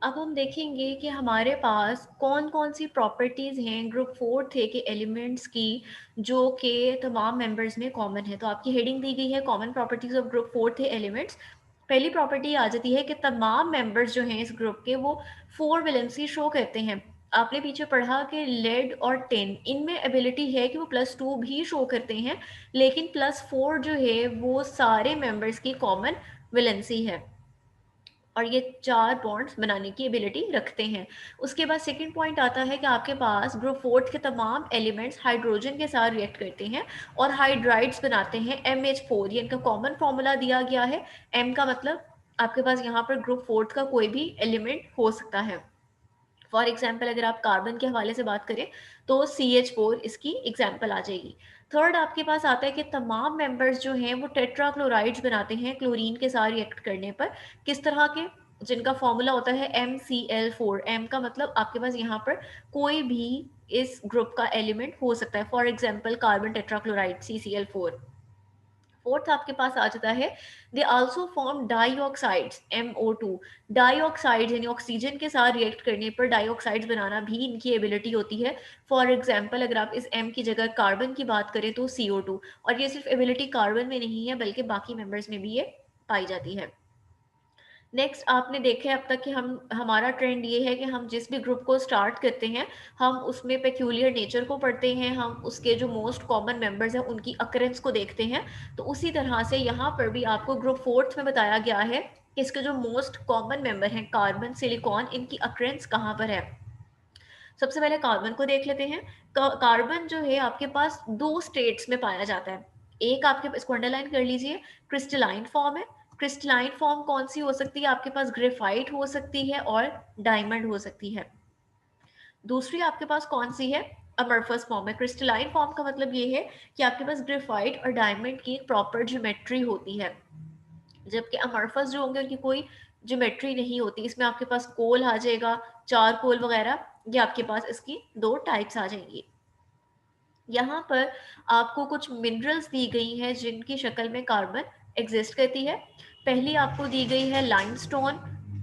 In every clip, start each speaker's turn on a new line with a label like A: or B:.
A: अब हम देखेंगे कि हमारे पास कौन-कौन सी प्रॉपर्टीज़ हैं ग्रुप 4 के एलिमेंट्स की, जो कि तमाम मेंबर्स में कॉमन है। तो आपकी हेडिंग दी गई है common properties of group 4 elements. पहली प्रॉपर्टी आ जाती है कि तमाम मेंबर्स जो हैं इस ग्रुप के वो 4 वैलेंसी शो करते हैं। आपने पीछे पढ़ा कि लेड और टिन इनमें एबिलिटी है कि वो +2 भी शो करते हैं, लेकिन +4 जो है वो सारे मेंबर्स की कॉमन वैलेंसी है और ये 4 बॉन्ड्स बनाने की एबिलिटी रखते हैं। उसके बाद सेकंड पॉइंट आता है कि आपके पास ग्रुप 4 के तमाम एलिमेंट्स हाइड्रोजन के साथ रिएक्ट करते हैं और हाइड्राइड्स बनाते हैं MH4। ये इनका कॉमन फॉर्मूला दिया गया है। M का मतलब आपके पास यहाँ पर ग्रुप 4 का कोई भी एलिमेंट हो सकता है। फॉर एग्जाम्पल अगर आप कार्बन के हवाले से बात करें तो CH4 इसकी एग्जाम्पल आ जाएगी। थर्ड आपके पास आता है कि तमाम मेंबर्स जो हैं वो टेट्राक्लोराइड्स बनाते हैं क्लोरीन के साथ रिएक्ट करने पर। किस तरह के? जिनका फॉर्मूला होता है MCl4। M का मतलब आपके पास यहाँ पर कोई भी इस ग्रुप का एलिमेंट हो सकता है। For example carbon tetrachloride CCl4। Fourth आपके पास आ जाता है they also form dioxides MO2। Dioxides यानी ऑक्सीजन के साथ रिएक्ट करने पर डाइऑक्साइड्स बनाना भी इनकी एबिलिटी होती है। फॉर एग्जांपल अगर आप इस M की जगह कार्बन की बात करें तो CO2। और ये सिर्फ एबिलिटी कार्बन में नहीं है बल्कि बाकी मेंबर्स में भी ये पाई जाती है। नेक्स्ट आपने देखा है अब तक कि हम हमारा ट्रेंड ये है कि हम जिस भी ग्रुप को स्टार्ट करते हैं हम उसमें पेक्यूलियर नेचर को पढ़ते हैं, हम उसके जो मोस्ट कॉमन मेंबर्स हैं उनकी अकरेंस को देखते हैं। तो उसी तरह से यहाँ पर भी आपको ग्रुप 4 में बताया गया है कि इसके जो मोस्ट कॉमन मेंबर हैं कार्बन सिलिकॉन, इनकी अकरेंस कहाँ पर है। सबसे पहले कार्बन को देख लेते हैं। कार्बन जो है आपके पास दो स्टेट्स में पाया जाता है। एक आपके, इसको अंडरलाइन कर लीजिए, क्रिस्टलाइन फॉर्म है। क्रिस्टलाइन फॉर्म कौन सी हो सकती है? आपके पास ग्रेफाइट हो सकती है और डायमंड हो सकती है। दूसरी आपके पास कौन सी है? अमरफस फॉर्म है। क्रिस्टलाइन फॉर्म का मतलब ये है कि आपके पास ग्रेफाइट और डायमंड की एक प्रॉपर ज्योमेट्री होती है, जबकि अमरफस जो होंगे उनकी कोई ज्योमेट्री नहीं होती। इसमें आपके पास कोल आ जाएगा, चार कोल वगैरह, ये आपके पास इसकी दो टाइप्स आ जाएंगी। यहाँ पर आपको कुछ मिनरल्स दी गई हैं जिनकी शक्ल में कार्बन एग्जिस्ट करती है। पहली आपको दी गई है लाइमस्टोन,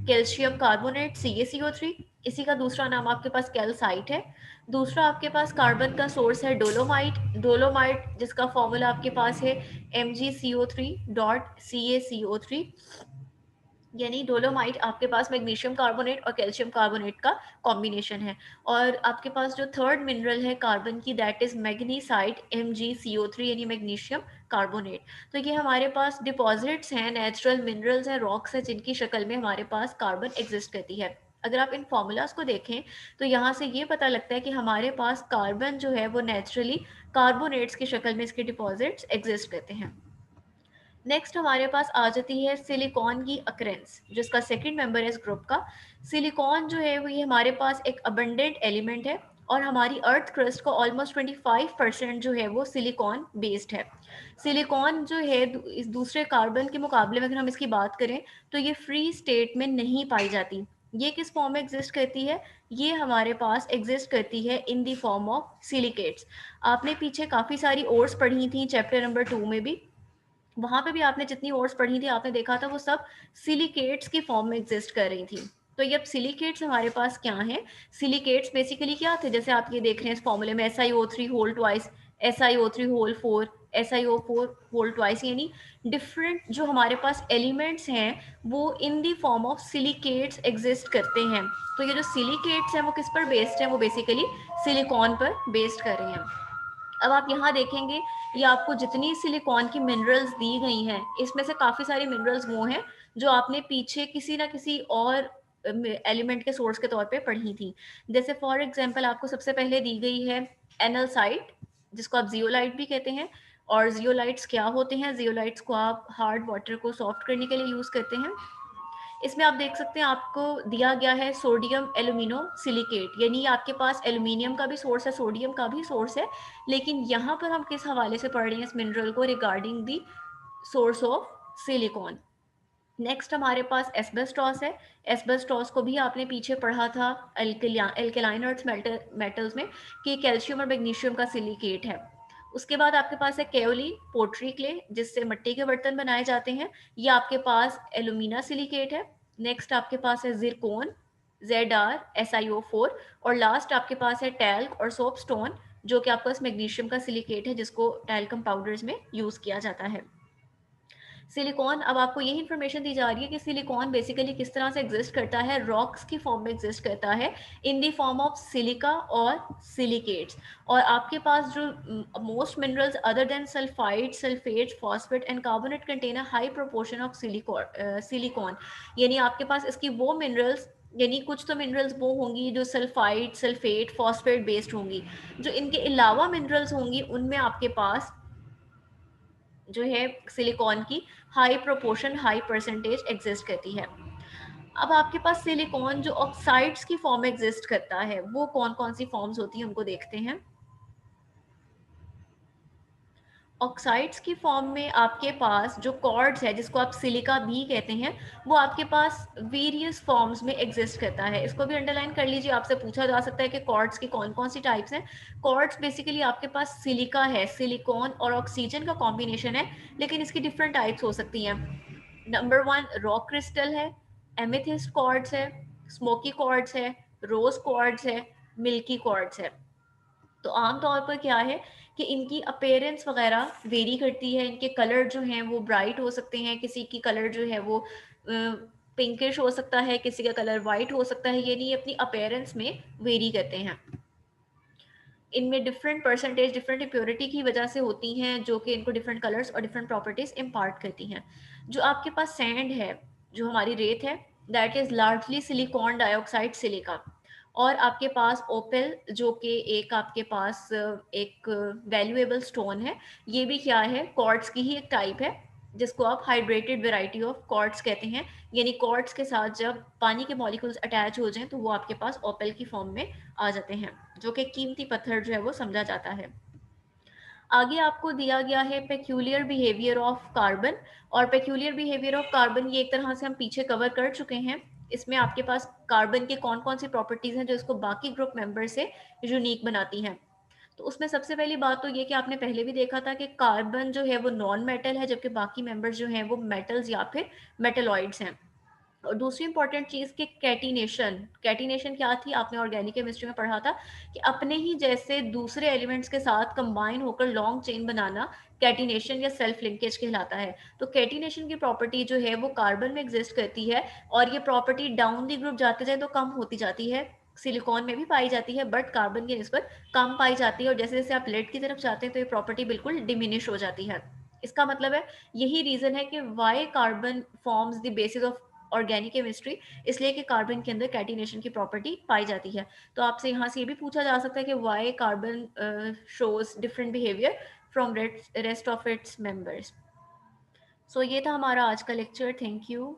A: कैल्शियम कार्बोनेट CaCO3। इसी का दूसरा नाम आपके पास कैल्साइट है। दूसरा आपके पास कार्बन का सोर्स है डोलोमाइट। डोलोमाइट जिसका फॉर्मूला आपके पास है MgCO3.CaCO3। यानी डोलोमाइट आपके पास मैग्नीशियम कार्बोनेट और कैल्शियम कार्बोनेट का कॉम्बिनेशन है। और आपके पास जो थर्ड मिनरल है कार्बन की, दैट इज मैग्नीसाइट MgCO3 यानी मैग्नीशियम कार्बोनेट। तो ये हमारे पास डिपॉजिट्स हैं, नेचुरल मिनरल्स हैं, रॉक्स हैं जिनकी शक्ल में हमारे पास कार्बन एग्जिस्ट करती है। अगर आप इन फॉर्मूलाज को देखें तो यहाँ से ये पता लगता है कि हमारे पास कार्बन जो है वो नेचुरली कार्बोनेट्स की शक्ल में इसके डिपॉजिट्स एग्जिस्ट करते हैं। नेक्स्ट हमारे पास आ जाती है सिलिकॉन की अक्रेंस, जिसका सेकंड मेंबर है इस ग्रुप का। सिलिकॉन जो है वो ये हमारे पास एक अबंडेंट एलिमेंट है और हमारी अर्थ क्रस्ट का ऑलमोस्ट 25% जो है वो सिलिकॉन बेस्ड है। सिलिकॉन जो है इस दूसरे कार्बन के मुकाबले में अगर हम इसकी बात करें तो ये फ्री स्टेट में नहीं पाई जाती। ये किस फॉर्म में एग्जिस्ट करती है? ये हमारे पास एग्जिस्ट करती है in the form of silicates. आपने पीछे काफ़ी सारी ओर्स पढ़ी थी चैप्टर नंबर 2 में भी, वहां पे भी आपने जितनी ओर्स पढ़ी थी आपने देखा था वो सब सिलिकेट्स की फॉर्म में एग्जिस्ट कर रही थी। तो ये अब सिलिकेट्स हमारे पास क्या है? सिलिकेट्स बेसिकली क्या थे? जैसे आप ये देख रहे हैं इस फॉर्मूले में SiO3 whole twice, SiO3 whole 4, SiO4 whole twice, यानी डिफरेंट जो हमारे पास एलिमेंट्स हैं वो in the form of silicates exist करते हैं। तो ये जो सिलिकेट्स हैं वो किस पर बेस्ड हैं? वो बेसिकली सिलिकॉन पर बेस्ड कर रहे हैं। अब आप यहाँ देखेंगे ये आपको जितनी सिलिकॉन की मिनरल्स दी गई हैं इसमें से काफ़ी सारी मिनरल्स वो हैं जो आपने पीछे किसी ना किसी और एलिमेंट के सोर्स के तौर पे पढ़ी थी। जैसे फॉर एग्जांपल आपको सबसे पहले दी गई है एनलसाइट, जिसको आप जियोलाइट भी कहते हैं। और जियोलाइट्स क्या होते हैं? जियोलाइट्स को आप हार्ड वाटर को सॉफ्ट करने के लिए यूज़ करते हैं। इसमें आप देख सकते हैं आपको दिया गया है सोडियम एल्यूमिनो सिलिकेट, यानी आपके पास एल्यूमिनियम का भी सोर्स है, सोडियम का भी सोर्स है, लेकिन यहाँ पर हम किस हवाले से पढ़ रहे हैं इस मिनरल को? Regarding the source of silicon. Next हमारे पास एस्बेस्टॉस है। एस्बेस्टॉस को भी आपने पीछे पढ़ा था एल्केलाइन अर्थ मेटल्स में कि कैल्शियम और मैग्नीशियम का सिलिकेट है। उसके बाद आपके पास है केओली पोट्री क्ले, जिससे मिट्टी के बर्तन बनाए जाते हैं। ये आपके पास एलुमिना सिलिकेट है। नेक्स्ट आपके पास है जिरकोन, ZrSiO4, और लास्ट आपके पास है टैल्क और सोप स्टोन, जो कि आपके पास मैग्नीशियम का सिलिकेट है जिसको टैल्कम पाउडर्स में यूज़ किया जाता है। सिलिकॉन, अब आपको यही इन्फॉर्मेशन दी जा रही है कि सिलिकॉन बेसिकली किस तरह से एग्जिस्ट करता है, रॉक्स की फॉर्म में एग्जिस्ट करता है in the form of silica और सिलिकेट्स। और आपके पास जो most minerals other than sulphide, sulphate, phosphate and carbonate contain a high proportion of silicon, यानी आपके पास इसकी वो मिनरल्स, यानी कुछ तो मिनरल्स वो होंगी जो सल्फाइड, सल्फेट, फॉस्फेट बेस्ड होंगी, जो इनके अलावा मिनरल्स होंगी उनमें आपके पास जो है सिलिकॉन की high proportion, high percentage exist करती है। अब आपके पास सिलिकॉन जो ऑक्साइड्स की फॉर्म में एग्जिस्ट करता है, वो कौन कौन सी फॉर्म्स होती हैं उनको देखते हैं। ऑक्साइड्स की फॉर्म में आपके पास जो कॉर्ड्स है, जिसको आप सिलिका भी कहते हैं, वो आपके पास वेरियस फॉर्म्स में एग्जिस्ट करता है। इसको भी अंडरलाइन कर लीजिए, आपसे पूछा जा सकता है कि कॉर्ड्स की कौन कौन सी टाइप्स हैं। कॉर्ड्स बेसिकली आपके पास सिलिका है, सिलिकॉन और ऑक्सीजन का कॉम्बिनेशन है, लेकिन इसकी डिफरेंट टाइप्स हो सकती हैं। नंबर 1 रॉक क्रिस्टल है, एमेथिस्ट कॉर्ड्स है, स्मोकी कॉर्ड्स है, रोज कॉर्ड्स है, मिल्की कॉर्ड्स है। तो आमतौर पर क्या है कि इनकी अपेयरेंस वगैरह वेरी करती है, इनके कलर जो हैं वो ब्राइट हो सकते हैं, किसी की कलर जो है वो पिंकिश हो सकता है, किसी का कलर वाइट हो सकता है, यानी ये अपनी अपेयरेंस में वेरी करते हैं। इनमें डिफरेंट परसेंटेज डिफरेंट इम्प्योरिटी की वजह से होती हैं, जो कि इनको डिफरेंट कलर्स और डिफरेंट प्रॉपर्टीज इम्पार्ट करती हैं। जो आपके पास सैंड है, जो हमारी रेत है, that is largely silicon dioxide silica. और आपके पास ओपेल, जो कि एक आपके पास एक वैल्यूएबल स्टोन है, ये भी क्या है, क्वार्ट्ज की ही एक टाइप है, जिसको आप हाइड्रेटेड वेराइटी ऑफ क्वार्ट्ज कहते हैं। यानी क्वार्ट्ज के साथ जब पानी के मॉलिक्यूल्स अटैच हो जाएं तो वो आपके पास ओपेल की फॉर्म में आ जाते हैं, जो कि कीमती पत्थर जो है वो समझा जाता है। आगे आपको दिया गया है पेक्यूलियर बिहेवियर ऑफ कार्बन। और पेक्यूलियर बिहेवियर ऑफ कार्बन ये एक तरह से हम पीछे कवर कर चुके हैं। इसमें आपके पास कार्बन के कौन कौन सी प्रॉपर्टीज हैं जो इसको बाकी ग्रुप मेंबर से यूनिक बनाती हैं। तो उसमें सबसे पहली बात तो ये कि आपने पहले भी देखा था कि कार्बन जो है वो नॉन मेटल है, जबकि बाकी मेंबर्स जो हैं वो मेटल्स या फिर मेटलॉइड्स हैं। और दूसरी इंपॉर्टेंट चीज़ कि कैटिनेशन, कैटिनेशन क्या थी, आपने ऑर्गेनिक केमिस्ट्री में पढ़ा था कि अपने ही जैसे दूसरे एलिमेंट्स के साथ कंबाइन होकर लॉन्ग चेन बनाना कैटिनेशन या सेल्फ लिंकेज कहलाता है। तो कैटिनेशन की प्रॉपर्टी जो है वो कार्बन में एग्जिस्ट करती है, और ये प्रॉपर्टी डाउन दी ग्रुप जाते जाए तो कम होती जाती है। सिलिकॉन में भी पाई जाती है बट कार्बन की निस्बत कम पाई जाती है, और जैसे जैसे आप लेड की तरफ जाते हैं तो ये प्रॉपर्टी बिल्कुल डिमिनिश हो जाती है। इसका मतलब है, यही रीजन है कि why carbon forms the basis of organic chemistry, इसलिए कि कार्बन के अंदर कैटिनेशन की प्रॉपर्टी पाई जाती है। तो आपसे यहाँ से ये भी पूछा जा सकता है कि why carbon shows different behaviour from rest of its members. So ये था हमारा आज का लेक्चर। Thank you.